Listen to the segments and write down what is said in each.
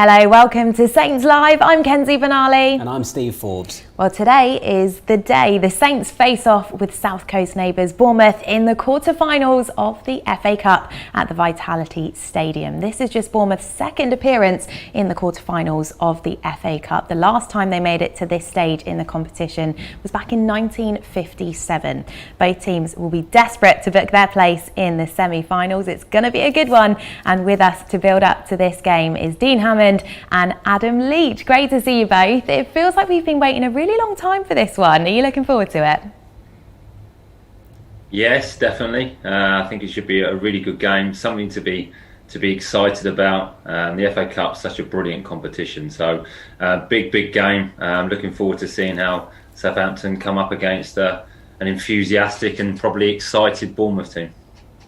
Hello, welcome to Saints Live. I'm Kenzie Benali. And I'm Steve Forbes. Well, today is the day the Saints face off with South Coast neighbours Bournemouth in the quarter-finals of the FA Cup at the Vitality Stadium. This is just Bournemouth's second appearance in the quarter-finals of the FA Cup. The last time they made it to this stage in the competition was back in 1957. Both teams will be desperate to book their place in the semi-finals. It's going to be a good one. And with us to build up to this game is Dean Hammond and Adam Leitch. Great to see you both. It feels like we've been waiting a really long time for this one. Are you looking forward to it? Yes, definitely. I think it should be a really good game, something to be excited about. The FA Cup's such a brilliant competition, so big game. I'm looking forward to seeing how Southampton come up against an enthusiastic and probably excited Bournemouth team.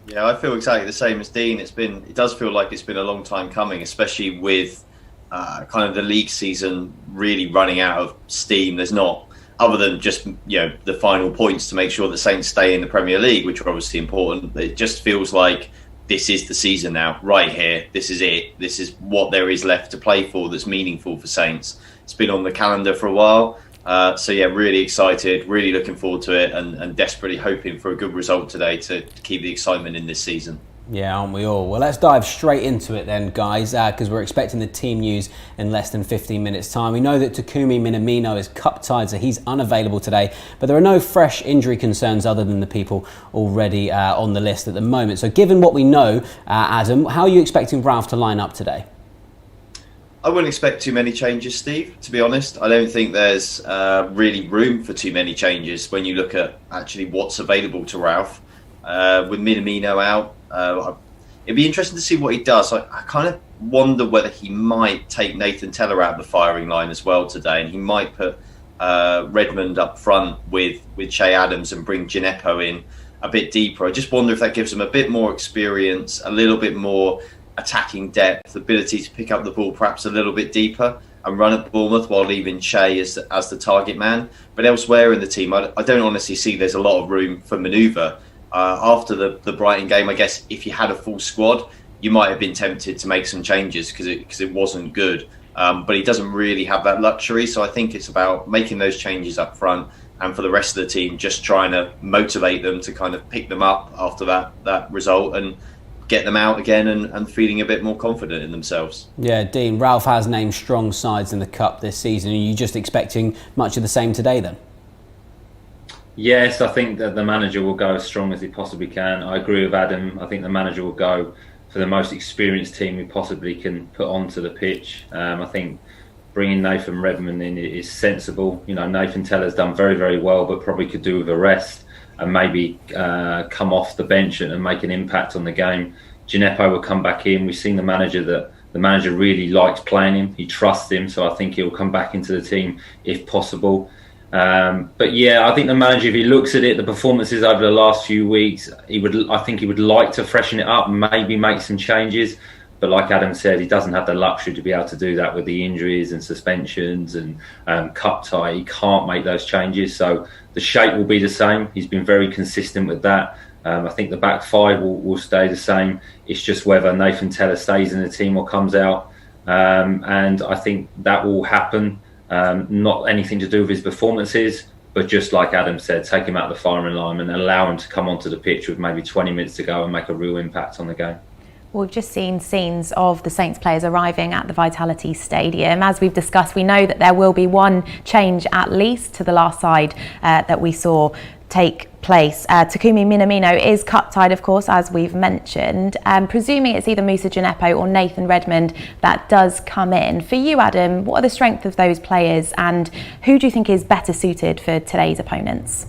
Yeah, I feel exactly the same as Dean. It does feel like it's been a long time coming, especially with kind of the league season really running out of steam. There's not, other than just the final points to make sure the Saints stay in the Premier League, which are obviously important. It just feels like this is the season now, right here. This is it. This is what there is left to play for that's meaningful for Saints. It's been on the calendar for a while. So yeah, really excited, really looking forward to it, and desperately hoping for a good result today to keep the excitement in this season. Yeah, aren't we all? Well, let's dive straight into it then, guys, because we're expecting the team news in less than 15 minutes' time. We know that Takumi Minamino is cup-tied, so he's unavailable today, but there are no fresh injury concerns other than the people already on the list at the moment. So given what we know, Adam, how are you expecting Ralph to line up today? I wouldn't expect too many changes, Steve, to be honest. I don't think there's really room for too many changes when you look at actually what's available to Ralph. With Minamino out, it'd be interesting to see what he does. I kind of wonder whether he might take Nathan Tella out of the firing line as well today, and he might put Redmond up front with Che Adams and bring Gineppo in a bit deeper. I just wonder if that gives him a bit more experience, a little bit more attacking depth, ability to pick up the ball perhaps a little bit deeper and run at Bournemouth while leaving Che as the target man. But elsewhere in the team, I don't honestly see there's a lot of room for manoeuvre. After the Brighton game, I guess if you had a full squad, you might have been tempted to make some changes because it wasn't good. But he doesn't really have that luxury. So I think it's about making those changes up front, and for the rest of the team, just trying to motivate them to kind of pick them up after that result and get them out again and feeling a bit more confident in themselves. Yeah, Dean, Ralph has named strong sides in the Cup this season. Are you just expecting much of the same today then? Yes, I think that the manager will go as strong as he possibly can. I agree with Adam. I think the manager will go for the most experienced team he possibly can put onto the pitch. I think bringing Nathan Redmond in is sensible. Nathan Teller's done very, very well, but probably could do with a rest and maybe come off the bench and make an impact on the game. Gineppo will come back in. We've seen the manager really likes playing him. He trusts him, so I think he'll come back into the team if possible. But yeah, I think the manager, if he looks at it, the performances over the last few weeks, I think he would like to freshen it up, maybe make some changes. But like Adam said, he doesn't have the luxury to be able to do that with the injuries and suspensions and cup tie. He can't make those changes. So the shape will be the same. He's been very consistent with that. I think the back five will stay the same. It's just whether Nathan Tella stays in the team or comes out. And I think that will happen. Not anything to do with his performances, but just like Adam said, take him out of the firing line and allow him to come onto the pitch with maybe 20 minutes to go and make a real impact on the game. We've just seen scenes of the Saints players arriving at the Vitality Stadium. As we've discussed, we know that there will be one change at least to the last side that we saw take place. Takumi Minamino is cup-tied, of course, as we've mentioned. Presuming it's either Moussa Gineppo or Nathan Redmond that does come in. For you, Adam, what are the strengths of those players and who do you think is better suited for today's opponents?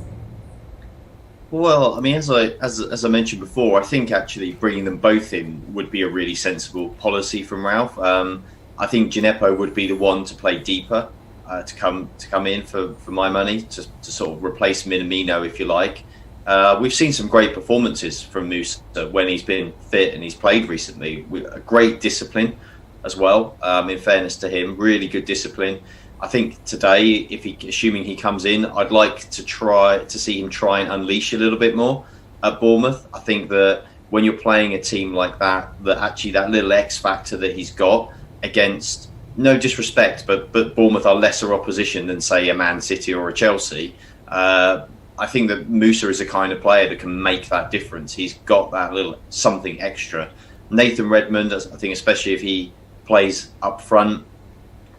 Well, I mean, as I mentioned before, I think actually bringing them both in would be a really sensible policy from Ralph. I think Gineppo would be the one to play deeper, to come in for my money, to sort of replace Minamino, if you like. We've seen some great performances from Moussa when he's been fit and he's played recently, with a great discipline as well. In fairness to him, really good discipline. I think today, assuming he comes in, I'd like to see him try and unleash a little bit more at Bournemouth. I think that when you're playing a team like that actually that little X factor that he's got against no disrespect, but Bournemouth are lesser opposition than, say, a Man City or a Chelsea. I think that Musa is the kind of player that can make that difference. He's got that little something extra. Nathan Redmond, I think, especially if he plays up front,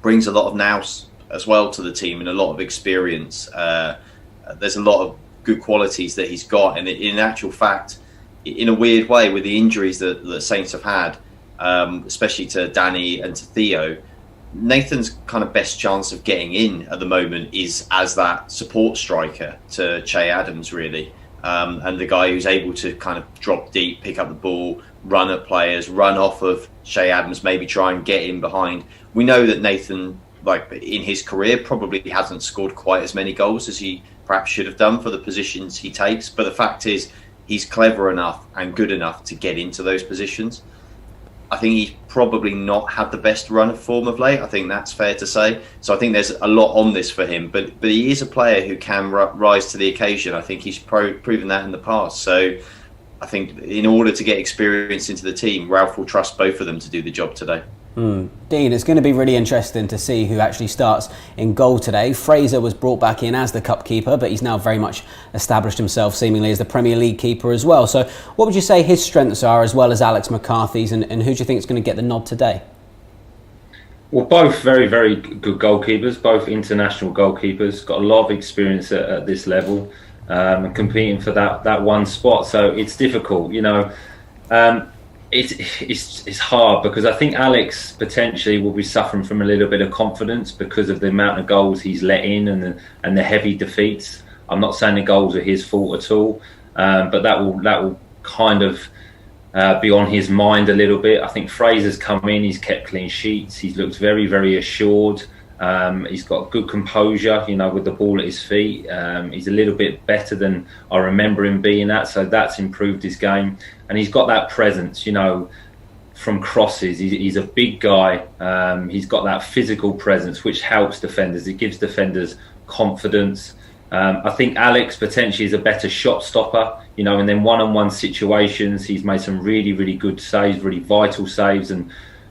brings a lot of nous as well to the team and a lot of experience. There's a lot of good qualities that he's got, and in actual fact, in a weird way, with the injuries that Saints have had, especially to Danny and to Theo, Nathan's kind of best chance of getting in at the moment is as that support striker to Che Adams, really, and the guy who's able to kind of drop deep, pick up the ball, run at players, run off of Che Adams, maybe try and get in behind. We know that Nathan, like in his career, probably hasn't scored quite as many goals as he perhaps should have done for the positions he takes, but the fact is he's clever enough and good enough to get into those positions. I think he's probably not had the best run of form of late. I think that's fair to say. So I think there's a lot on this for him. But he is a player who can rise to the occasion. I think he's proven that in the past. So I think in order to get experience into the team, Ralph will trust both of them to do the job today. Dean, it's going to be really interesting to see who actually starts in goal today. Fraser was brought back in as the cup keeper, but he's now very much established himself seemingly as the Premier League keeper as well. So what would you say his strengths are, as well as Alex McCarthy's, and who do you think is going to get the nod today? Well, both very, very good goalkeepers, both international goalkeepers, got a lot of experience at this level, and competing for that one spot. So it's difficult, you know. It's hard because I think Alex potentially will be suffering from a little bit of confidence because of the amount of goals he's let in and the heavy defeats. I'm not saying the goals are his fault at all, but that will kind of be on his mind a little bit. I think Fraser's come in, he's kept clean sheets, he's looked very, very assured. He's got good composure, you know, with the ball at his feet. He's a little bit better than I remember him being at, so that's improved his game. And he's got that presence, you know, from crosses. He's a big guy. He's got that physical presence, which helps defenders. It gives defenders confidence. I think Alex potentially is a better shot stopper, you know, and then one-on-one situations, he's made some really, really good saves, really vital saves. And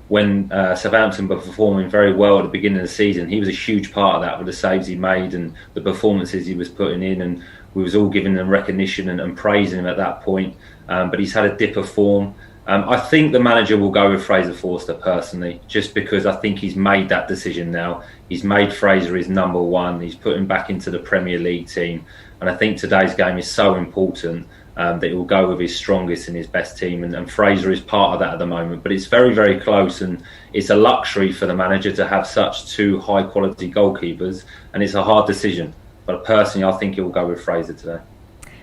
when Southampton were performing very well at the beginning of the season, he was a huge part of that with the saves he made and the performances he was putting in, and we was all giving him recognition and praising him at that point. But he's had a dip of form. I think the manager will go with Fraser Forster personally, just because I think he's made that decision now. He's made Fraser his number one. He's put him back into the Premier League team. And I think today's game is so important that he will go with his strongest and his best team. And Fraser is part of that at the moment. But it's very, very close. And it's a luxury for the manager to have such two high-quality goalkeepers. And it's a hard decision. But personally, I think he will go with Fraser today.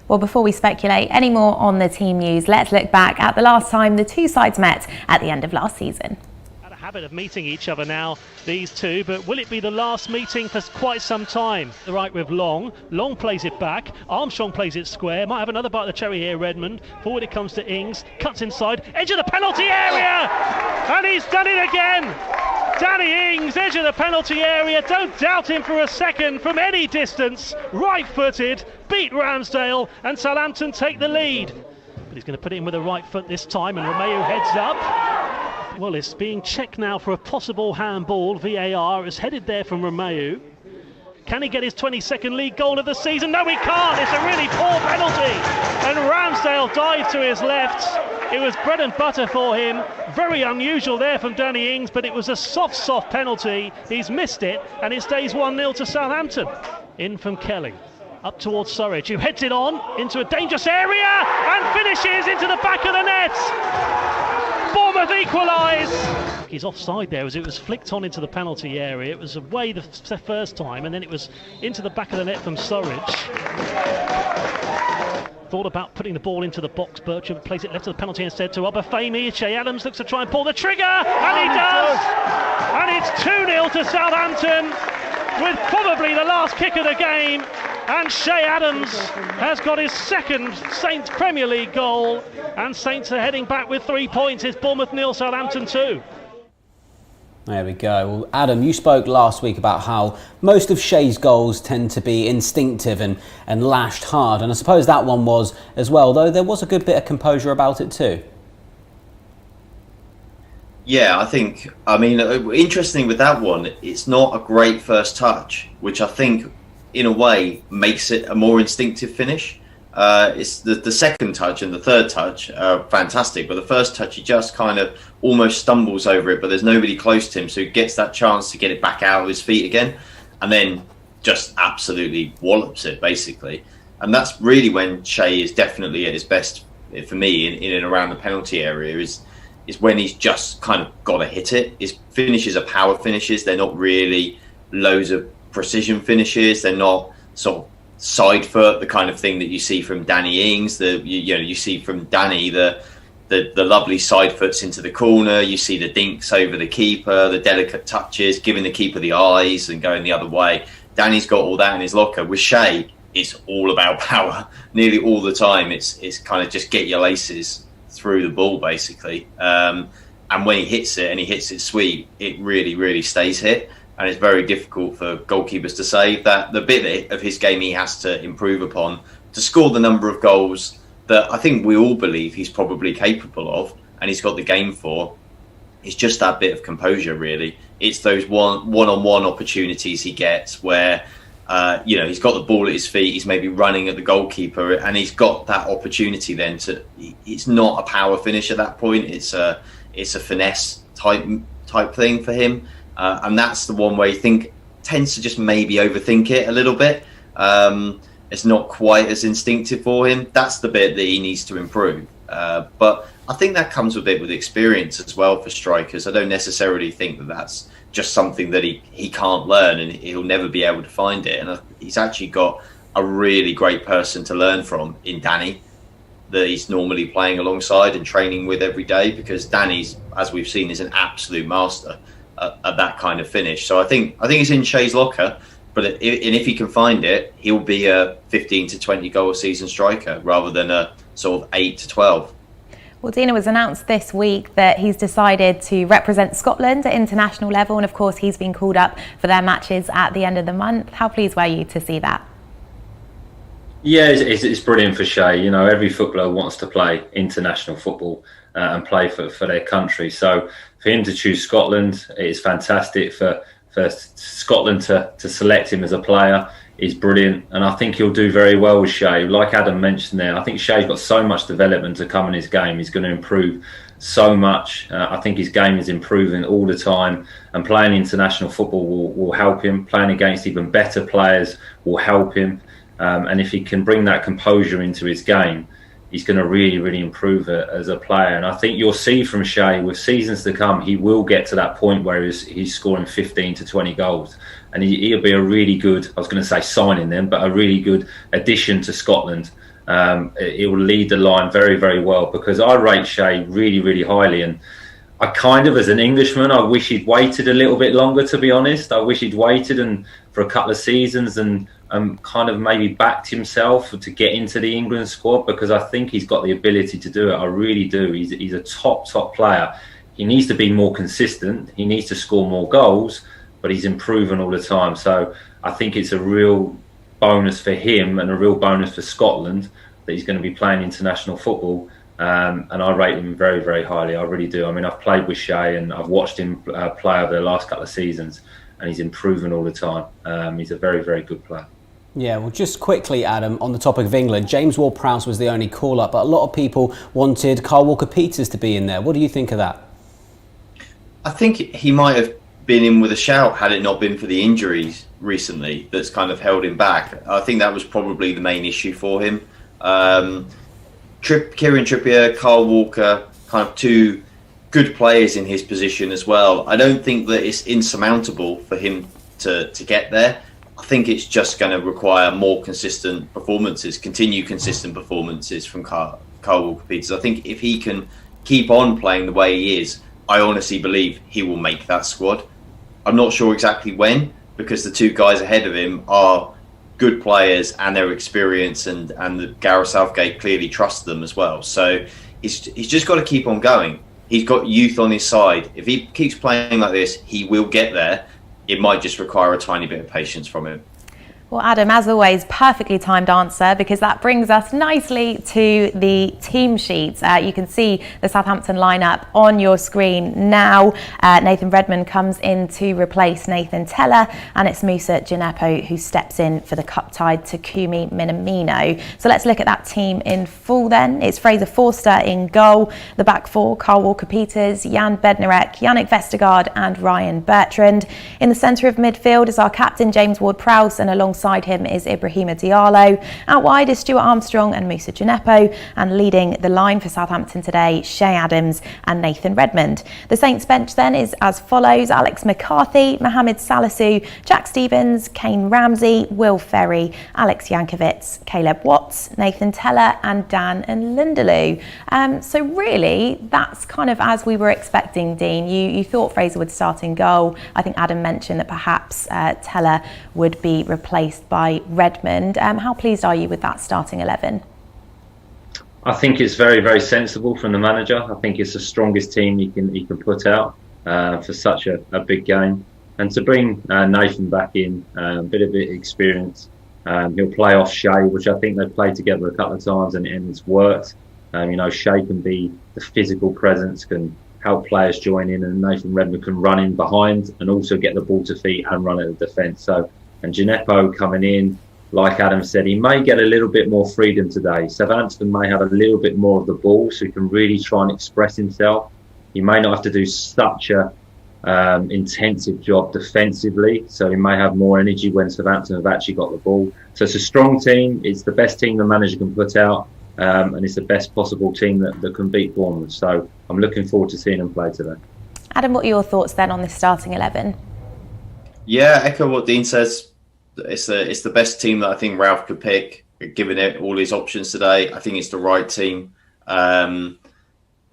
Well, before we speculate any more on the team news, let's look back at the last time the two sides met at the end of last season. Had a habit of meeting each other now, these two, but will it be the last meeting for quite some time? Right with Long plays it back, Armstrong plays it square, might have another bite of the cherry here, Redmond. Forward it comes to Ings, cuts inside, edge of the penalty area, and he's done it again! Danny Ings, edge of the penalty area, don't doubt him for a second from any distance, right-footed, beat Ramsdale, and Southampton take the lead. But he's going to put it in with the right foot this time, and Romeu heads up. Well, it's being checked now for a possible handball. VAR is headed there from Romeu. Can he get his 22nd league goal of the season? No, he can't. It's a really poor penalty. And Ramsdale dives to his left. It was bread and butter for him. Very unusual there from Danny Ings, but it was a soft penalty. He's missed it, and it stays 1-0 to Southampton. In from Kelly. Up towards Surridge, who heads it on into a dangerous area and finishes into the back of the net. Bournemouth equalise. He's offside there as it was flicked on into the penalty area. It was away the first time, and then it was into the back of the net from Surridge. Thought about putting the ball into the box. Bertram plays it left of the penalty instead to Obafemi. Che Adams looks to try and pull the trigger, and he does! And it's 2-0 to Southampton with probably the last kick of the game. And Che Adams has got his second Saints Premier League goal, and Saints are heading back with 3 points. It's Bournemouth 0, Southampton 2. There we go. Well, Adam, you spoke last week about how most of Shea's goals tend to be instinctive and lashed hard, and I suppose that one was as well, though there was a good bit of composure about it too. Yeah, I mean, interesting with that one, it's not a great first touch, which I think, in a way, makes it a more instinctive finish. It's the second touch and the third touch are fantastic, but the first touch, he just kind of almost stumbles over it, but there's nobody close to him, so he gets that chance to get it back out of his feet again, and then just absolutely wallops it, basically. And that's really when Shea is definitely at his best, for me, in and around the penalty area, is when he's just kind of got to hit it. His finishes are power finishes. They're not really loads of precision finishes. They're not sort of side foot, the kind of thing that you see from Danny Ings. You see from Danny the lovely side foots into the corner. You see the dinks over the keeper, the delicate touches, giving the keeper the eyes and going the other way. Danny's got all that in his locker. With Shea, it's all about power. Nearly all the time, it's kind of just get your laces through the ball, basically. And when he hits it, and he hits it sweet, it really, really stays hit. And it's very difficult for goalkeepers to save that. The bit of his game he has to improve upon to score the number of goals that I think we all believe he's probably capable of, and he's got the game for. It's just that bit of composure, really. It's those one-on-one opportunities he gets where, he's got the ball at his feet, he's maybe running at the goalkeeper, and he's got that opportunity then to. It's not a power finish at that point. It's a finesse type thing for him. And that's the one where you think tends to just maybe overthink it a little bit. It's not quite as instinctive for him. That's the bit that he needs to improve. But I think that comes a bit with experience as well for strikers. I don't necessarily think that that's just something that he can't learn and he'll never be able to find it. And he's actually got a really great person to learn from in Danny that he's normally playing alongside and training with every day, because Danny's, as we've seen, is an absolute master at that kind of finish. So I think it's in Shea's locker, but if he can find it, he'll be a 15 to 20 goal a season striker rather than a sort of 8 to 12. Well, Dina, was announced this week that he's decided to represent Scotland at international level, and of course he's been called up for their matches at the end of the month. How pleased were you to see that? Yeah, it's brilliant for Shea. Every footballer wants to play international football and play for their country. So for him to choose Scotland, it's fantastic. For Scotland to select him as a player is brilliant. And I think he'll do very well with Shea. Like Adam mentioned there, I think Shea's got so much development to come in his game. He's going to improve so much. I think his game is improving all the time. And playing international football will help him. Playing against even better players will help him. And if he can bring that composure into his game, he's going to really, really improve it as a player. And I think you'll see from Shea, with seasons to come, he will get to that point where he's scoring 15 to 20 goals. And he'll be a really good, I was going to say signing then, but a really good addition to Scotland. It will lead the line very, very well, because I rate Shea really, really highly. And I kind of, as an Englishman, I wish he'd waited a little bit longer, to be honest. I wish he'd waited for a couple of seasons and kind of maybe backed himself to get into the England squad, because I think he's got the ability to do it. I really do. He's a top player. He needs to be more consistent. He needs to score more goals, but he's improving all the time. So I think it's a real bonus for him and a real bonus for Scotland that he's going to be playing international football. And I rate him very, very highly. I really do. I mean, I've played with Shea and I've watched him play over the last couple of seasons, and he's improving all the time. He's a very, very good player. Yeah, well, just quickly, Adam, on the topic of England, James Ward-Prowse was the only call-up, but a lot of people wanted Kyle Walker-Peters to be in there. What do you think of that? I think he might have been in with a shout had it not been for the injuries recently that's kind of held him back. I think that was probably the main issue for him. Kieran Trippier, Kyle Walker, kind of two good players in his position as well. I don't think that it's insurmountable for him to get there. I think it's just going to require more consistent performances, continued consistent performances from Kyle Walker-Peters. I think if he can keep on playing the way he is, I honestly believe he will make that squad. I'm not sure exactly when, because the two guys ahead of him are good players and their experience, and the Gareth Southgate clearly trusts them as well. So he's just got to keep on going. He's got youth on his side. If he keeps playing like this, he will get there. It might just require a tiny bit of patience from him. Well, Adam, as always, perfectly timed answer, because that brings us nicely to the team sheets. You can see the Southampton lineup on your screen now. Nathan Redmond comes in to replace Nathan Teller, and it's Moussa Djenepo who steps in for the cup-tied Takumi Minamino. So let's look at that team in full then. It's Fraser Forster in goal. The back four, Carl Walker-Peters, Jan Bednarek, Yannick Vestergaard and Ryan Bertrand. In the centre of midfield is our captain James Ward-Prowse, and alongside him is Ibrahima Diallo. Out wide is Stuart Armstrong and Moussa Djenepo, and leading the line for Southampton today, Shay Adams and Nathan Redmond. The Saints bench then is as follows: Alex McCarthy, Mohamed Salisu, Jack Stevens, Kane Ramsey, Will Ferry, Alex Yankovic, Caleb Watts, Nathan Teller and Dan and Lindeloo. So really, that's kind of as we were expecting, Dean. You thought Fraser would start in goal. I think Adam mentioned that perhaps Teller would be replaced by Redmond. How pleased are you with that starting 11? I think it's very, very sensible from the manager. I think it's the strongest team he can put out for such a big game. And to bring Nathan back in, a bit of experience, he'll play off Shay, which I think they've played together a couple of times and it's worked. Shay can be the physical presence, can help players join in, and Nathan Redmond can run in behind and also get the ball to feet and run at the defence. And Djenepo coming in, like Adam said, he may get a little bit more freedom today. Southampton may have a little bit more of the ball, so he can really try and express himself. He may not have to do such a intensive job defensively, so he may have more energy when Southampton have actually got the ball. So it's a strong team. It's the best team the manager can put out, and it's the best possible team that can beat Bournemouth. So I'm looking forward to seeing them play today. Adam, what are your thoughts then on this starting 11? Yeah, echo what Dean says. It's the best team that I think Ralph could pick, given it all his options today. I think it's the right team.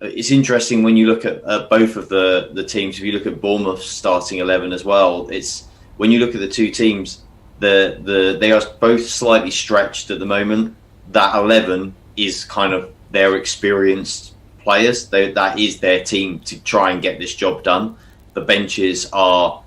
It's interesting when you look at both of the teams. If you look at Bournemouth's starting 11 as well, it's when you look at the two teams, they are both slightly stretched at the moment. That 11 is kind of their experienced players. That is their team to try and get this job done. The benches are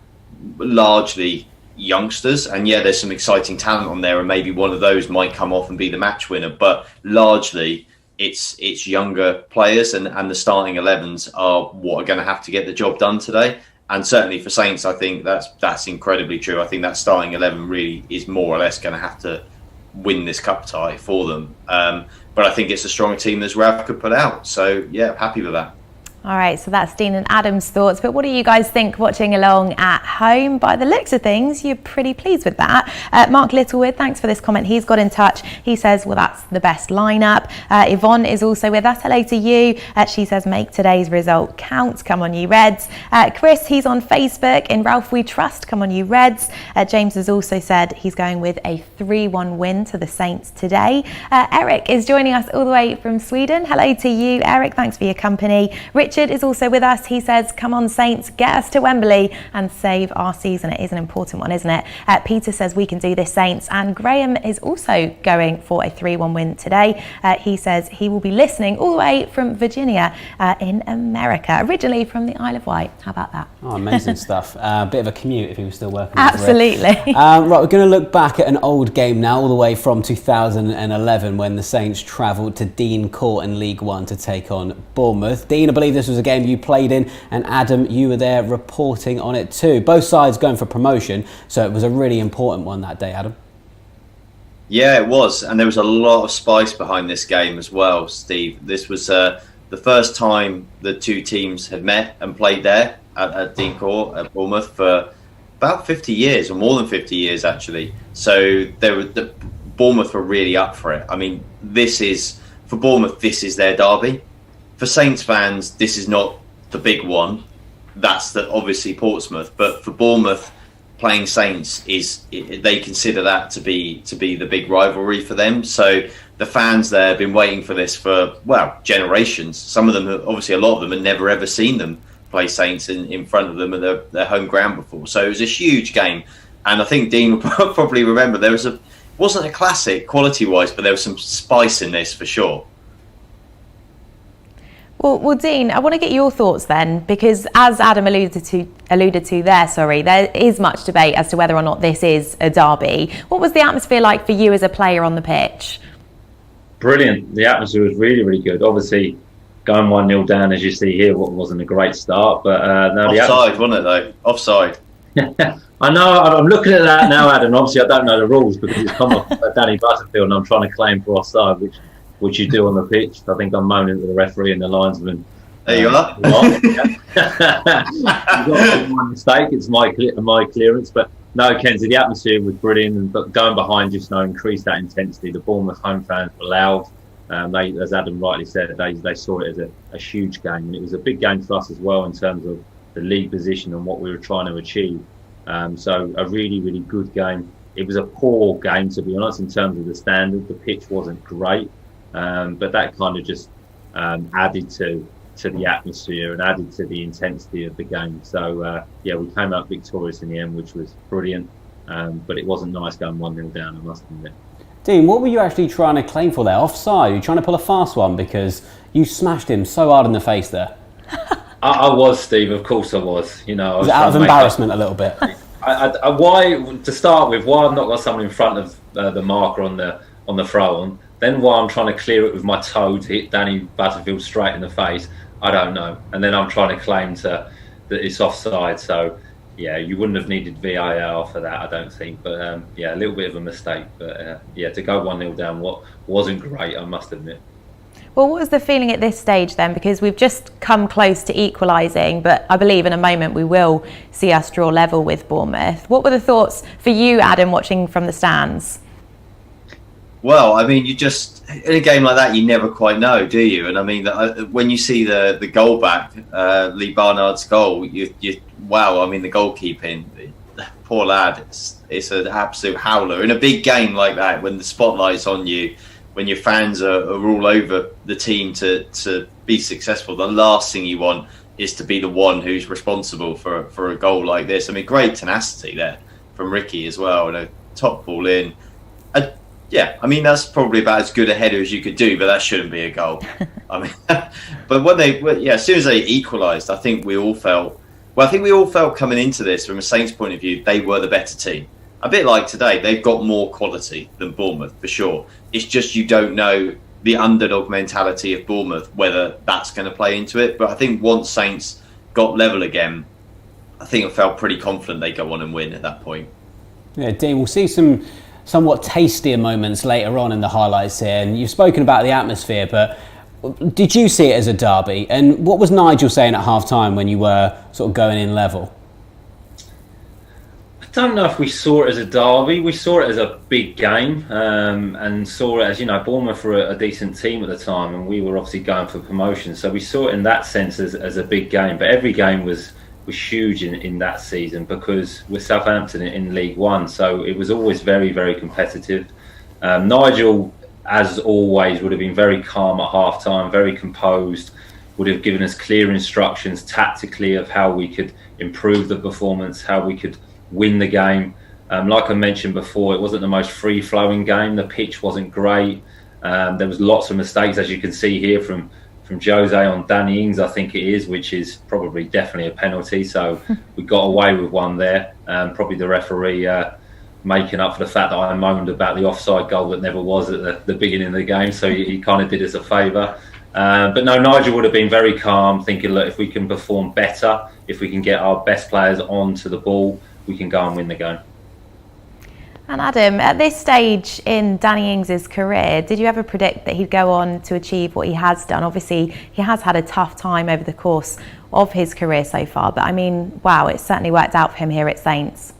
largely youngsters, and yeah, there's some exciting talent on there, and maybe one of those might come off and be the match winner, but largely it's younger players, and the starting 11s are what are going to have to get the job done today. And certainly for Saints, I think that's incredibly true. I think that starting 11 really is more or less going to have to win this cup tie for them, but I think it's a strong team as Ralph could put out, so yeah, happy with that. All right, so that's Dean and Adam's thoughts, but what do you guys think watching along at home? By the looks of things, you're pretty pleased with that. Mark Littlewood, thanks for this comment. He's got in touch. He says, well, that's the best lineup. Yvonne is also with us. Hello to you. She says, make today's result count. Come on, you Reds. Chris, he's on Facebook. In Ralph We Trust. Come on, you Reds. James has also said he's going with a 3-1 win to the Saints today. Eric is joining us all the way from Sweden. Hello to you, Eric. Thanks for your company. Richard is also with us. He says, come on Saints, get us to Wembley and save our season. It is an important one, isn't it? Peter says we can do this, Saints. And Graham is also going for a 3-1 win today. He says he will be listening all the way from Virginia in America, originally from the Isle of Wight. How about that? Oh, amazing stuff. A bit of a commute if he was still working. Absolutely. Right, we're going to look back at an old game now, all the way from 2011 when the Saints travelled to Dean Court in League One to take on Bournemouth. Dean, I believe this was a game you played in, and Adam, you were there reporting on it too. Both sides going for promotion, so it was a really important one that day, Adam. Yeah, it was, and there was a lot of spice behind this game as well, Steve. This was the first time the two teams had met and played there at Dean Court at Bournemouth for about 50 years, or more than 50 years actually. So Bournemouth were really up for it. I mean, for Bournemouth, this is their derby. For Saints fans, this is not the big one. That's obviously Portsmouth. But for Bournemouth, playing Saints they consider that to be the big rivalry for them. So the fans there have been waiting for this for generations. Some of them, obviously, a lot of them, had never ever seen them play Saints in front of them at their home ground before. So it was a huge game, and I think Dean will probably remember wasn't a classic quality wise, but there was some spice in this for sure. Well, Dean, I want to get your thoughts then, because as Adam alluded to there is much debate as to whether or not this is a derby. What was the atmosphere like for you as a player on the pitch? Brilliant. The atmosphere was really, really good. Obviously, going 1-0 down, as you see here, wasn't a great start. But no, offside, wasn't it, though? Offside. I know, I'm looking at that now, Adam. Obviously, I don't know the rules because it's come off Danny Butterfield and I'm trying to claim for offside, which you do on the pitch. I think I'm moaning to the referee and the linesman. There you are. You got one mistake. It's my clearance. But no, Kenzie, the atmosphere was brilliant. But going behind just increased that intensity. The Bournemouth home fans were loud. They, as Adam rightly said, they saw it as a huge game. And it was a big game for us as well in terms of the league position and what we were trying to achieve. So a really, really good game. It was a poor game, to be honest, in terms of the standard. The pitch wasn't great. But that kind of just added to the atmosphere and added to the intensity of the game. So, we came out victorious in the end, which was brilliant. But it wasn't nice going 1-0 down, I must admit. Dean, what were you actually trying to claim for there? Offside? You're trying to pull a fast one because you smashed him so hard in the face there. I was, Steve. Of course I was. I was out of embarrassment a little bit. Why, to start with, why I've not got someone in front of the marker on the throw-on, then why I'm trying to clear it with my toe to hit Danny Butterfield straight in the face, I don't know. And then I'm trying to claim that it's offside. So, you wouldn't have needed VAR for that, I don't think. But, a little bit of a mistake. But, to go 1-0 down wasn't great, I must admit. Well, what was the feeling at this stage then? Because we've just come close to equalising, but I believe in a moment we will see us draw level with Bournemouth. What were the thoughts for you, Adam, watching from the stands? Well, I mean, you just, in a game like that, you never quite know, do you? And I mean, when you see the goal back, Lee Barnard's goal, wow, I mean, the goalkeeping, poor lad, it's an absolute howler. In a big game like that, when the spotlight's on you, when your fans are all over the team to be successful, the last thing you want is to be the one who's responsible for a goal like this. I mean, great tenacity there from Ricky as well, and a top ball in. I mean, that's probably about as good a header as you could do, but that shouldn't be a goal. I mean, but as soon as they equalised, I think we all felt coming into this from a Saints point of view, they were the better team. A bit like today, they've got more quality than Bournemouth, for sure. It's just you don't know the underdog mentality of Bournemouth, whether that's going to play into it. But I think once Saints got level again, I think I felt pretty confident they go on and win at that point. Yeah, Dean, we'll see some somewhat tastier moments later on in the highlights here. And you've spoken about the atmosphere, but did you see it as a derby? And what was Nigel saying at half-time when you were sort of going in level? I don't know if we saw it as a derby. We saw it as a big game, and saw it as, Bournemouth were a decent team at the time, and we were obviously going for promotion. So we saw it in that sense as a big game. But every game was huge in that season because we're Southampton in League One. So it was always very, very competitive. Nigel, as always, would have been very calm at half-time, very composed, would have given us clear instructions tactically of how we could improve the performance, how we could win the game. Like I mentioned before, it wasn't the most free-flowing game. The pitch wasn't great. There was lots of mistakes, as you can see here, from Jose on Danny Ings, I think it is, which is probably definitely a penalty. So we got away with one there. Probably the referee making up for the fact that I moaned about the offside goal that never was at the beginning of the game. So he kind of did us a favour. But no, Nigel would have been very calm, thinking, look, if we can perform better, if we can get our best players onto the ball, we can go and win the game. And Adam, at this stage in Danny Ings' career, did you ever predict that he'd go on to achieve what he has done? Obviously, he has had a tough time over the course of his career so far, but I mean, wow, it certainly worked out for him here at Saints.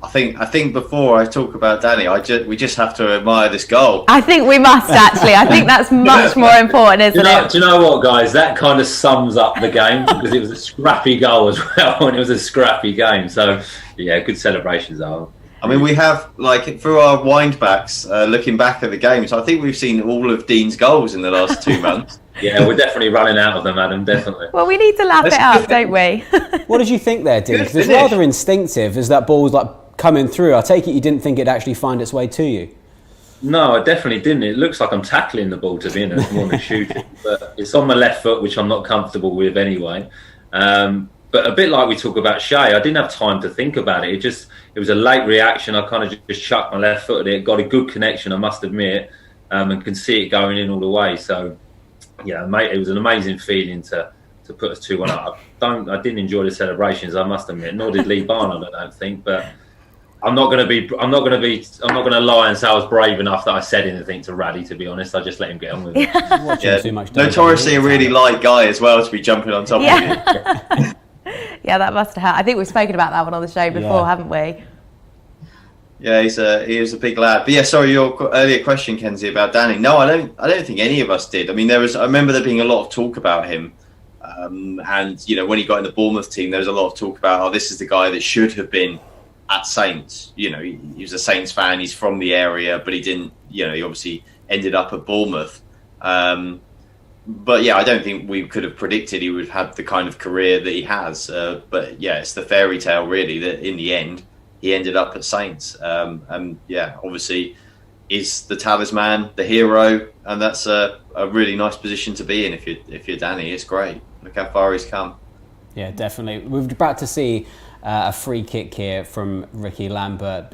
I think before I talk about Danny, we just have to admire this goal. I think we must actually. I think that's much more important, isn't it? Do you know what, guys? That kind of sums up the game because it was a scrappy goal as well, and it was a scrappy game. So, yeah, good celebrations, Owen. I mean, we have, through our wind backs, looking back at the game, so I think we've seen all of Dean's goals in the last 2 months. Yeah, we're definitely running out of them, Adam, definitely. Well, we need to lap it up, don't we? What did you think there, Dean? Because it's rather instinctive as that ball was coming through. I take it you didn't think it'd actually find its way to you. No, I definitely didn't. It looks like I'm tackling the ball, to be honest, more than shooting. But it's on my left foot, which I'm not comfortable with anyway. But a bit like we talk about Shea, I didn't have time to think about it. It was a late reaction. I kind of just chucked my left foot at it. Got a good connection, I must admit, and can see it going in all the way. So, yeah, mate, it was an amazing feeling to put us 2-1 up. I didn't enjoy the celebrations, I must admit. Nor did Lee Barnard, I don't think. But I'm not going to lie and say I was brave enough that I said anything to Raddy. To be honest, I just let him get on with it. Watching too much. Notoriously a really light guy as well to be jumping on top of you. Yeah, that must have happened. I think we've spoken about that one on the show before, haven't we? Yeah, he was a big lad. But yeah, sorry, your earlier question, Kenzie, about Danny. No, I don't think any of us did. I mean, I remember there being a lot of talk about him, and you know, when he got in the Bournemouth team, there was a lot of talk about, oh, this is the guy that should have been at Saints. You know, he was a Saints fan. He's from the area, but he didn't. You know, he obviously ended up at Bournemouth. But yeah, I don't think we could have predicted he would have the kind of career that he has. But yeah, it's the fairy tale really that in the end he ended up at Saints. And yeah, obviously is the talisman, the hero, and that's a really nice position to be in if you're Danny. It's great. Look how far he's come. Yeah, definitely. We're about to see a free kick here from Ricky Lambert.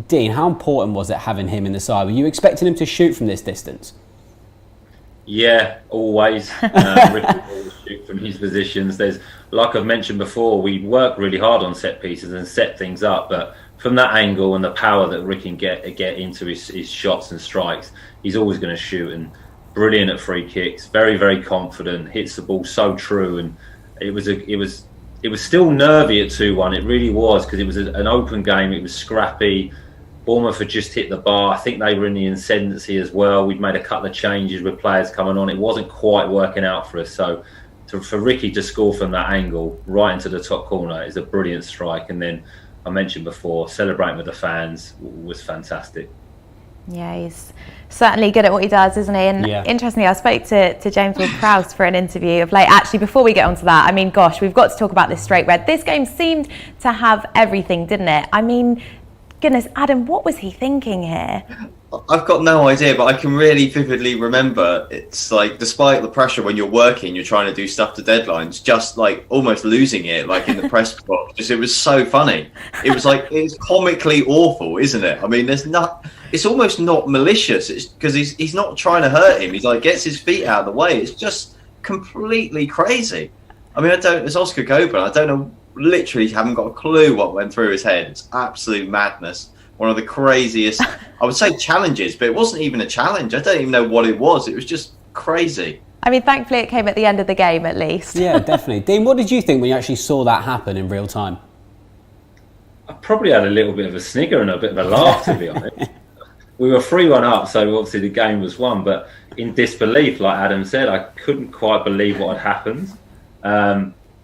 Dean, how important was it having him in the side? Were you expecting him to shoot from this distance? Yeah, always. Ricky always shoot from his positions. There's, like I've mentioned before, we work really hard on set pieces and set things up, but from that angle and the power that Rick can get into his shots and strikes, he's always going to shoot. And brilliant at free kicks, very, very confident, hits the ball so true. And it was still nervy at 2-1. It really was, because it was an open game. It was scrappy. Bournemouth had just hit the bar. I think they were in the ascendancy as well. We'd made a couple of changes with players coming on. It wasn't quite working out for us. So for Ricky to score from that angle right into the top corner is a brilliant strike. And then I mentioned before, celebrating with the fans was fantastic. Yeah, he's certainly good at what he does, isn't he? And interestingly, I spoke to James Ward-Prowse for an interview of late. Actually, before we get onto that, I mean, gosh, we've got to talk about this straight red. This game seemed to have everything, didn't it? I mean, goodness, Adam, what was he thinking here? I've got no idea, but I can really vividly remember it's like, despite the pressure when you're working, you're trying to do stuff to deadlines, just like almost losing it, like in the press box. Just, it was so funny. It was like, it's comically awful, isn't it? I mean, it's almost not malicious. It's because he's not trying to hurt him. He's like, gets his feet out of the way. It's just completely crazy. I mean, it's Oscar Coburn. I don't know, literally haven't got a clue what went through his head. It's absolute madness. One of the craziest, I would say, challenges, but it wasn't even a challenge. I don't even know what it was. It was just crazy. I mean, thankfully it came at the end of the game, at least. Yeah, definitely. Dean, what did you think when you actually saw that happen in real time? I probably had a little bit of a snigger and a bit of a laugh, to be honest. We were 3-1 up, so obviously the game was won, but in disbelief, like Adam said, I couldn't quite believe what had happened.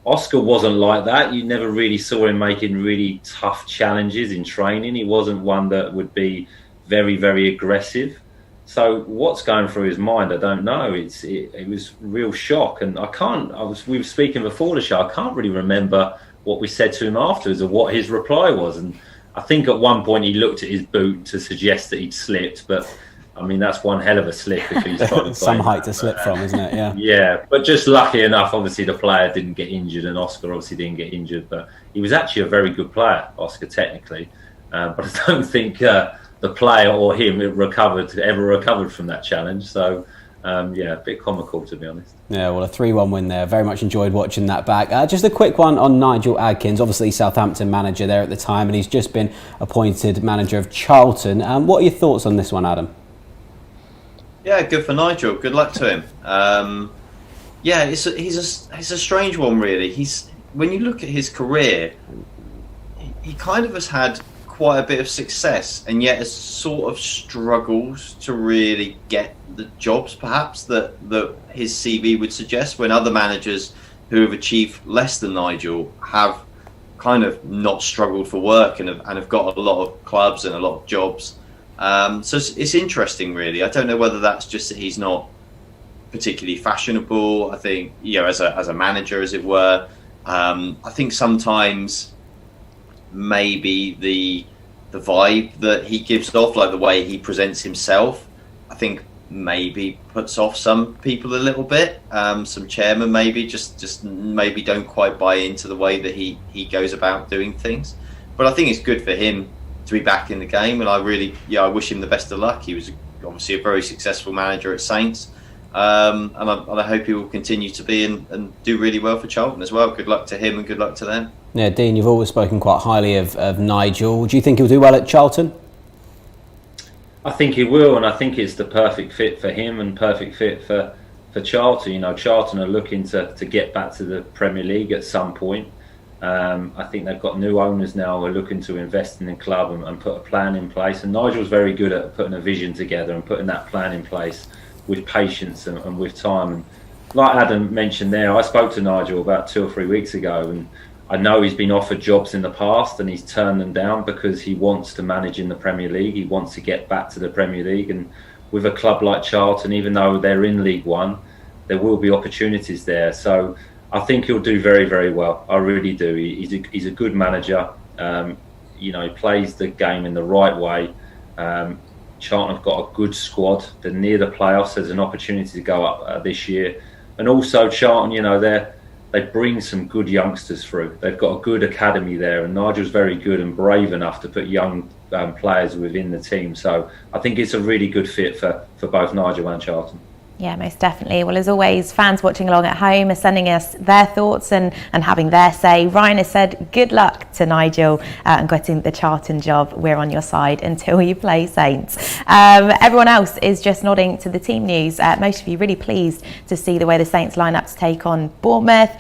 Oscar wasn't like that. You never really saw him making really tough challenges in training. He wasn't one that would be very, very aggressive. So what's going through his mind, I don't know. It was real shock, and we were speaking before the show. I can't really remember what we said to him afterwards or what his reply was. And I think at one point he looked at his boot to suggest that he'd slipped, but I mean, that's one hell of a slip if he's trying to some height to slip from, isn't it? Yeah. Yeah, but just lucky enough, obviously the player didn't get injured, and Oscar obviously didn't get injured. But he was actually a very good player, Oscar, technically. But I don't think the player or him ever recovered from that challenge. So, yeah, a bit comical, to be honest. Yeah, well, a 3-1 win there. Very much enjoyed watching that back. Just a quick one on Nigel Adkins, obviously Southampton manager there at the time, and he's just been appointed manager of Charlton. What are your thoughts on this one, Adam? Yeah, good for Nigel. Good luck to him. Yeah, he's a strange one, really. When you look at his career, he kind of has had quite a bit of success, and yet has sort of struggled to really get the jobs, perhaps that his CV would suggest. When other managers who have achieved less than Nigel have kind of not struggled for work and have got a lot of clubs and a lot of jobs. So it's interesting, really. I don't know whether that's just that he's not particularly fashionable. I think, as a manager, as it were. I think sometimes maybe the vibe that he gives off, like the way he presents himself, I think maybe puts off some people a little bit. Some chairmen maybe just maybe don't quite buy into the way that he goes about doing things. But I think it's good for him to be back in the game, and I wish him the best of luck. He was obviously a very successful manager at Saints, and I hope he will continue to be and do really well for Charlton as well. Good luck to him and good luck to them. Yeah, Dean, you've always spoken quite highly of Nigel. Do you think he'll do well at Charlton? I think he will, and I think it's the perfect fit for him and perfect fit for Charlton. You know, Charlton are looking to get back to the Premier League at some point. I think they've got new owners now who are looking to invest in the club and put a plan in place. And Nigel's very good at putting a vision together and putting that plan in place with patience and with time. And like Adam mentioned there, I spoke to Nigel about 2 or 3 weeks ago, and I know he's been offered jobs in the past and he's turned them down because he wants to manage in the Premier League. He wants to get back to the Premier League. And with a club like Charlton, even though they're in League One, there will be opportunities there. So I think he'll do very, very well. I really do. He's a good manager. He plays the game in the right way. Charlton have got a good squad. They're near the playoffs. There's an opportunity to go up this year. And also Charlton, they bring some good youngsters through. They've got a good academy there, and Nigel's very good and brave enough to put young players within the team. So I think it's a really good fit for both Nigel and Charlton. Yeah, most definitely. Well, as always, fans watching along at home are sending us their thoughts and having their say. Ryan has said, good luck to Nigel and getting the Charlton job. We're on your side until you play Saints. Everyone else is just nodding to the team news. Most of you really pleased to see the way the Saints line up to take on Bournemouth.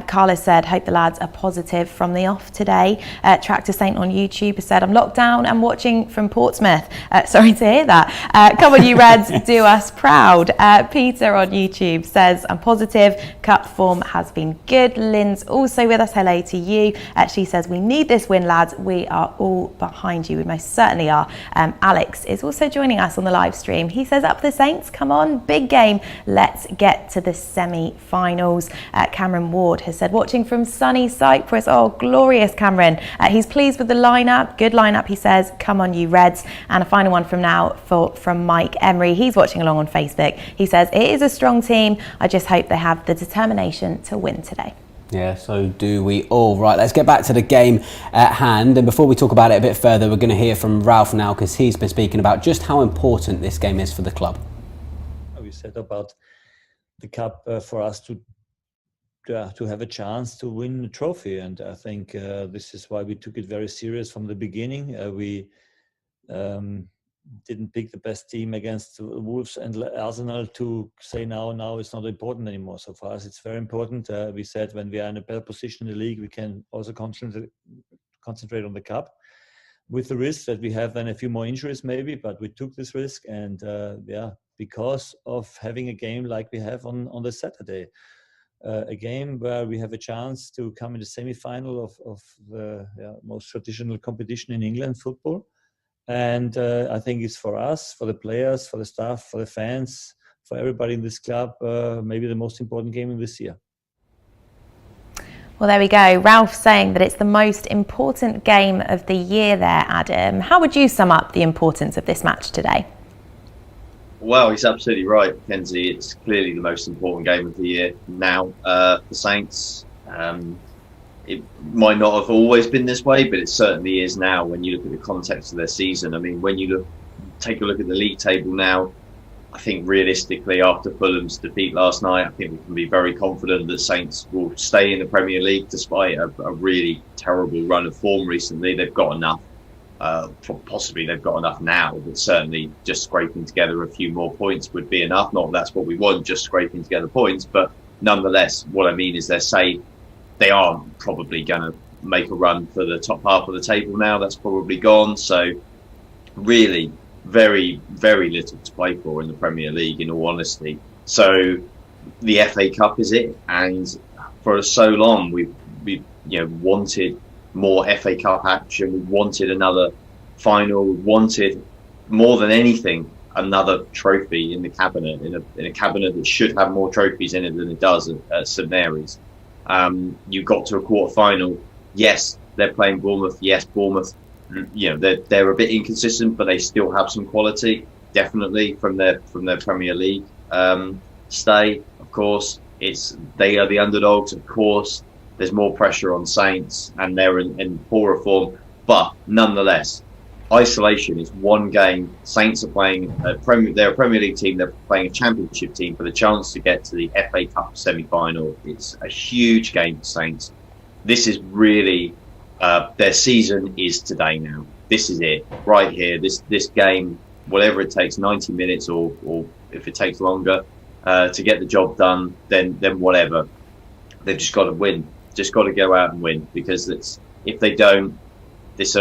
Carla said, hope the lads are positive from the off today. Tractor Saint on YouTube has said, I'm locked down and watching from Portsmouth. Sorry to hear that. Come on, you Reds, do us proud. Peter on YouTube says, I'm positive, cup form has been good. Lynn's also with us, hello to you. She says, we need this win, lads. We are all behind you. We most certainly are. Alex is also joining us on the live stream. He says, up the Saints, come on, big game. Let's get to the semi-finals. Cameron Ward has said, watching from sunny Cyprus. Oh, glorious, Cameron. He's pleased with the lineup. Good lineup, he says. Come on, you Reds. And a final one from Mike Emery. He's watching along on Facebook. He says, it is a strong team. I just hope they have the determination to win today. Yeah, so do we all. Right, let's get back to the game at hand. And before we talk about it a bit further, we're going to hear from Ralph now, because he's been speaking about just how important this game is for the club. We said about the cup for us to have a chance to win the trophy. And I think this is why we took it very serious from the beginning. We didn't pick the best team against Wolves and Arsenal to say now it's not important anymore. So for us, it's very important. We said when we are in a better position in the league, we can also concentrate on the cup, with the risk that we have then a few more injuries maybe, but we took this risk. And because of having a game like we have on the Saturday, a game where we have a chance to come in the semi-final of the most traditional competition in England, football. And I think it's for us, for the players, for the staff, for the fans, for everybody in this club, maybe the most important game in this year. Well, there we go. Ralph saying that it's the most important game of the year there, Adam. How would you sum up the importance of this match today? Well, he's absolutely right, Kenzie. It's clearly the most important game of the year now for Saints. It might not have always been this way, but it certainly is now when you look at the context of their season. I mean, when you take a look at the league table now, I think realistically, after Fulham's defeat last night, I think we can be very confident that Saints will stay in the Premier League despite a really terrible run of form recently. They've got enough. Possibly they've got enough now, but certainly just scraping together a few more points would be enough. Not that that's what we want, just scraping together points, but nonetheless, what I mean is they're safe. They are probably going to make a run for the top half of the table now. That's probably gone. So really very, very little to play for in the Premier League, in all honesty. So the FA Cup is it. And for so long, we've wanted more FA Cup action. We wanted another final. We wanted, more than anything, another trophy in the cabinet, in a cabinet that should have more trophies in it than it does at St Mary's. You got to a quarter final. Yes, they're playing Bournemouth. Yes, Bournemouth they're a bit inconsistent, but they still have some quality, definitely from their Premier League stay. Of course, they are the underdogs. Of course, there's more pressure on Saints, and they're in poorer form. But nonetheless, isolation is one game. Saints are playing they're a Premier League team. They're playing a Championship team for the chance to get to the FA Cup semi-final. It's a huge game for Saints. This is really their season is today now. This is it right here. This game, whatever it takes, 90 minutes or if it takes longer to get the job done, then whatever. They've just got to win. Just got to go out and win, because if they don't, it's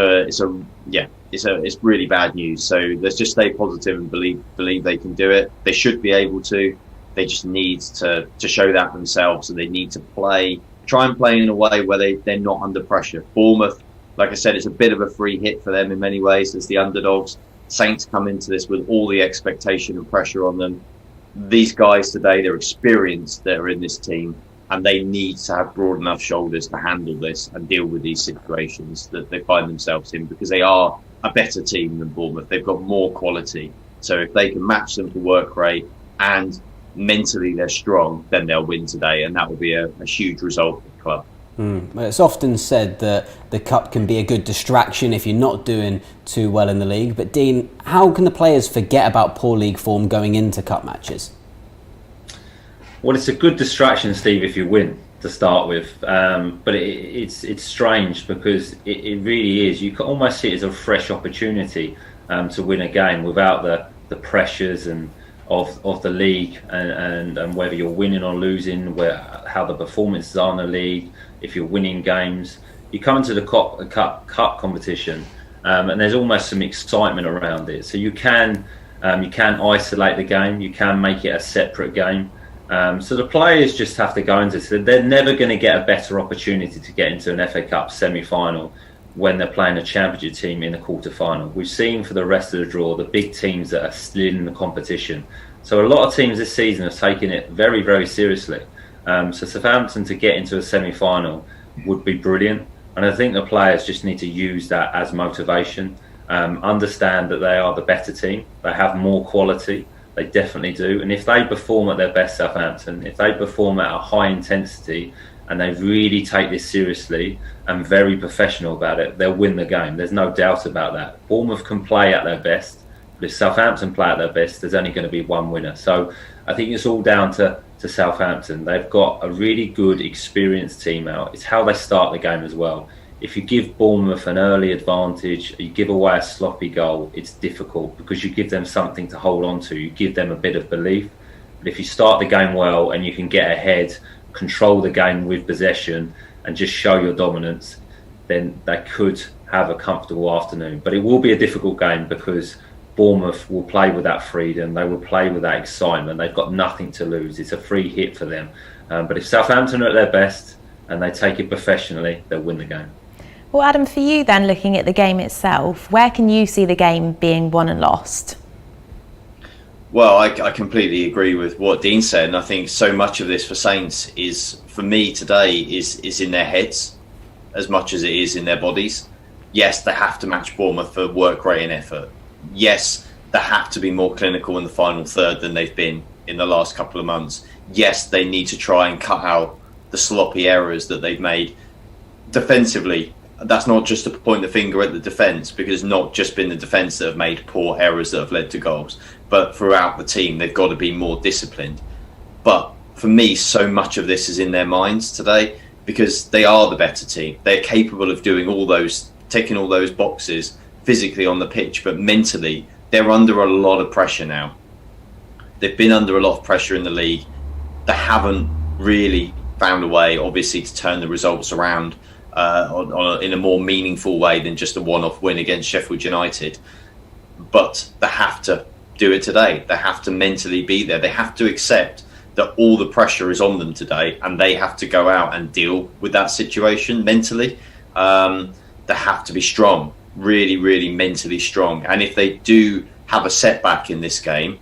really bad news. So let's just stay positive and believe they can do it. They should be able to. They just need to show that themselves, and they need to try and play in a way where they're not under pressure. Bournemouth, like I said, it's a bit of a free hit for them in many ways as the underdogs. Saints come into this with all the expectation and pressure on them. These guys today, they're experienced that are in this team, and they need to have broad enough shoulders to handle this and deal with these situations that they find themselves in, because they are a better team than Bournemouth. They've got more quality. So if they can match them for work rate and mentally they're strong, then they'll win today, and that will be a huge result for the club. Well, it's often said that the cup can be a good distraction if you're not doing too well in the league. But Dean, how can the players forget about poor league form going into cup matches? Well, it's a good distraction, Steve, if you win to start with. But it's strange, because it really is. You can almost see it as a fresh opportunity to win a game without the pressures and of the league and whether you're winning or losing, how the performances are in the league. If you're winning games, you come into the cup competition, and there's almost some excitement around it. So you can isolate the game, you can make it a separate game. So the players just have to go into this. They're never going to get a better opportunity to get into an FA Cup semi-final when they're playing a Championship team in the quarter-final. We've seen for the rest of the draw the big teams that are still in the competition. So a lot of teams this season have taken it very, very seriously. So Southampton to get into a semi-final would be brilliant. And I think the players just need to use that as motivation. Understand that they are the better team. They have more quality. They definitely do. And if they perform at their best, Southampton, if they perform at a high intensity and they really take this seriously and very professional about it, they'll win the game. There's no doubt about that. Bournemouth can play at their best, but if Southampton play at their best, there's only going to be one winner. So I think it's all down to Southampton. They've got a really good, experienced team out. It's how they start the game as well. If you give Bournemouth an early advantage, you give away a sloppy goal, it's difficult, because you give them something to hold on to. You give them a bit of belief. But if you start the game well and you can get ahead, control the game with possession and just show your dominance, then they could have a comfortable afternoon. But it will be a difficult game, because Bournemouth will play with that freedom. They will play with that excitement. They've got nothing to lose. It's a free hit for them. But if Southampton are at their best and they take it professionally, they'll win the game. Well, Adam, for you then, looking at the game itself, where can you see the game being won and lost? Well, I completely agree with what Dean said, and I think so much of this for Saints is, for me today, is in their heads as much as it is in their bodies. Yes, they have to match Bournemouth for work rate and effort. Yes, they have to be more clinical in the final third than they've been in the last couple of months. Yes, they need to try and cut out the sloppy errors that they've made defensively. That's not just to point the finger at the defence, because it's not just been the defence that have made poor errors that have led to goals, but throughout the team they've got to be more disciplined. But for me, so much of this is in their minds today, because they are the better team. They're capable of doing all those, ticking all those boxes physically on the pitch, but mentally they're under a lot of pressure now. They've been under a lot of pressure in the league. They haven't really found a way, obviously, to turn the results around in a more meaningful way than just a one-off win against Sheffield United. But they have to do it today. They have to mentally be there. They have to accept that all the pressure is on them today, and they have to go out and deal with that situation mentally. They have to be strong, really, really mentally strong. And if they do have a setback in this game,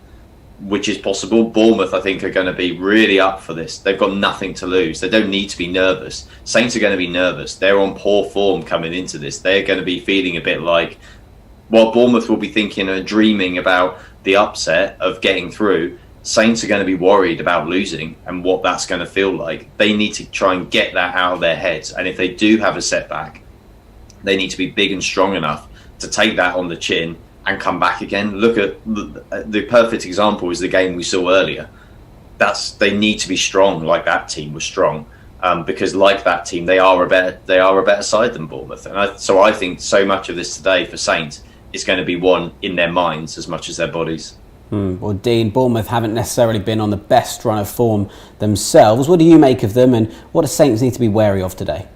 which is possible. Bournemouth, I think, are going to be really up for this. They've got nothing to lose. They don't need to be nervous. Saints are going to be nervous. They're on poor form coming into this. They're going to be feeling a bit like, while Bournemouth will be thinking and dreaming about the upset of getting through, Saints are going to be worried about losing and what that's going to feel like. They need to try and get that out of their heads. And if they do have a setback, they need to be big and strong enough to take that on the chin and come back again. Look at the perfect example is the game we saw earlier. They need to be strong like that team was strong, because like that team, they are a better side than Bournemouth. And so I think so much of this today for Saints is going to be won in their minds as much as their bodies. Well, Dean, Bournemouth haven't necessarily been on the best run of form themselves. What do you make of them, and what do Saints need to be wary of today?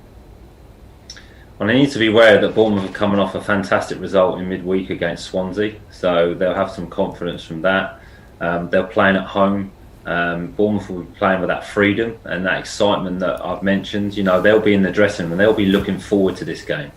Well, they need to be aware that Bournemouth are coming off a fantastic result in midweek against Swansea, so they'll have some confidence from that. They're playing at home. Bournemouth will be playing with that freedom and that excitement that I've mentioned. You know, they'll be in the dressing room and they'll be looking forward to this game.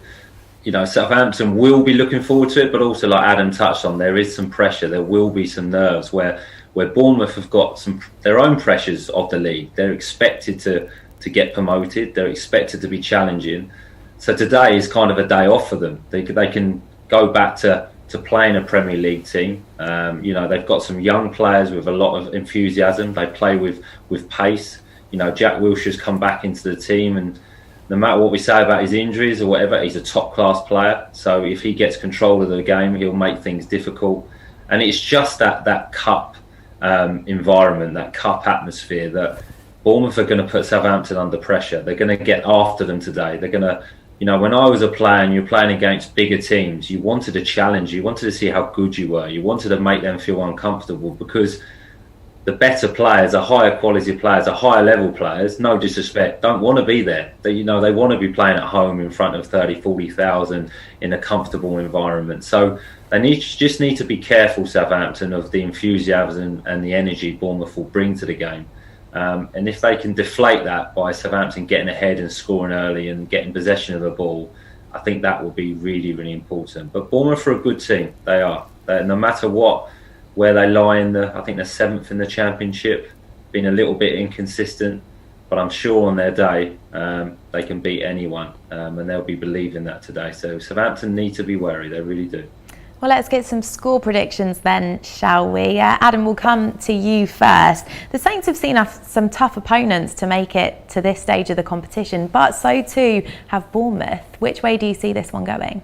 You know, Southampton will be looking forward to it, but also, like Adam touched on, there is some pressure. There will be some nerves where Bournemouth have got their own pressures of the league. They're expected to get promoted. They're expected to be challenging. So today is kind of a day off for them. They can go back to playing a Premier League team. You know, they've got some young players with a lot of enthusiasm. They play with pace. You know, Jack Wilshere's come back into the team, and no matter what we say about his injuries or whatever, he's a top-class player. So if he gets control of the game, he'll make things difficult. And it's just that cup environment, that cup atmosphere that Bournemouth are going to put Southampton under pressure. They're going to get after them today. They're going to, you know, when I was a player and you're playing against bigger teams, you wanted a challenge. You wanted to see how good you were. You wanted to make them feel uncomfortable, because the better players, the higher quality players, the higher level players, no disrespect, don't want to be there. They want to be playing at home in front of 30, 40,000 in a comfortable environment. So they just need to be careful, Southampton, of the enthusiasm and the energy Bournemouth will bring to the game. And if they can deflate that by Southampton getting ahead and scoring early and getting possession of the ball, I think that will be really, really important. But Bournemouth are a good team. They are. No matter where they lie I think they're 7th in the Championship, been a little bit inconsistent, but I'm sure on their day they can beat anyone, and they'll be believing that today. So Southampton need to be wary. They really do. Well, let's get some score predictions then, shall we? Adam, we'll come to you first. The Saints have seen some tough opponents to make it to this stage of the competition, but so too have Bournemouth. Which way do you see this one going?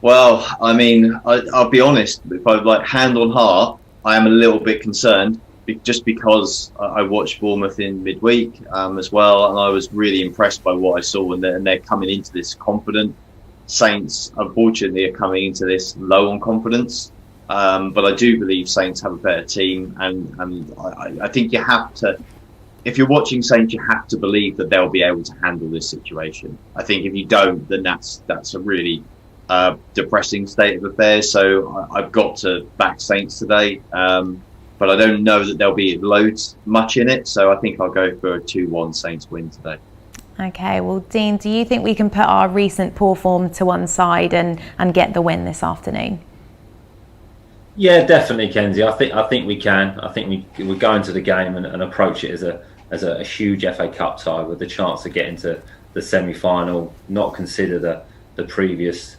Well, I mean, I'll be honest, if I hand on heart, I am a little bit concerned, just because I watched Bournemouth in midweek as well, and I was really impressed by what I saw, and they're coming into this confident. Saints, unfortunately, are coming into this low on confidence, but I do believe Saints have a better team, and I think you have to, if you're watching Saints, you have to believe that they'll be able to handle this situation. I think if you don't, then that's a really depressing state of affairs. So I've got to back Saints today, but I don't know that there'll be loads much in it, so I think I'll go for a 2-1 Saints win today. Okay, well, Dean, do you think we can put our recent poor form to one side and get the win this afternoon? Yeah, definitely, Kenzie. I think we can. I think we go into the game and approach it as a huge FA Cup tie with the chance to get into the semi-final, not consider the previous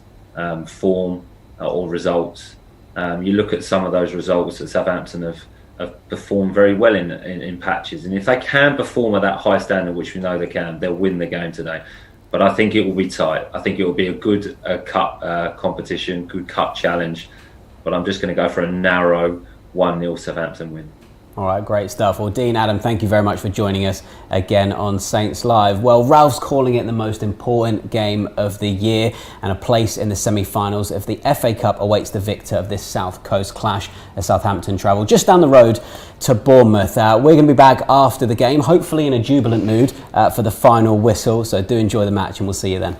form or results. You look at some of those results that Southampton have performed very well in patches, and if they can perform at that high standard, which we know they can, they'll win the game today. But I think it will be tight. I think it will be a good cup competition, good cup challenge, but I'm just going to go for a narrow 1-0 Southampton win. All right, great stuff. Well, Dean, Adam, thank you very much for joining us again on Saints Live. Well, Ralph's calling it the most important game of the year, and a place in the semi-finals of the FA Cup awaits the victor of this South Coast clash as Southampton travel just down the road to Bournemouth. We're going to be back after the game, hopefully in a jubilant mood for the final whistle. So do enjoy the match, and we'll see you then.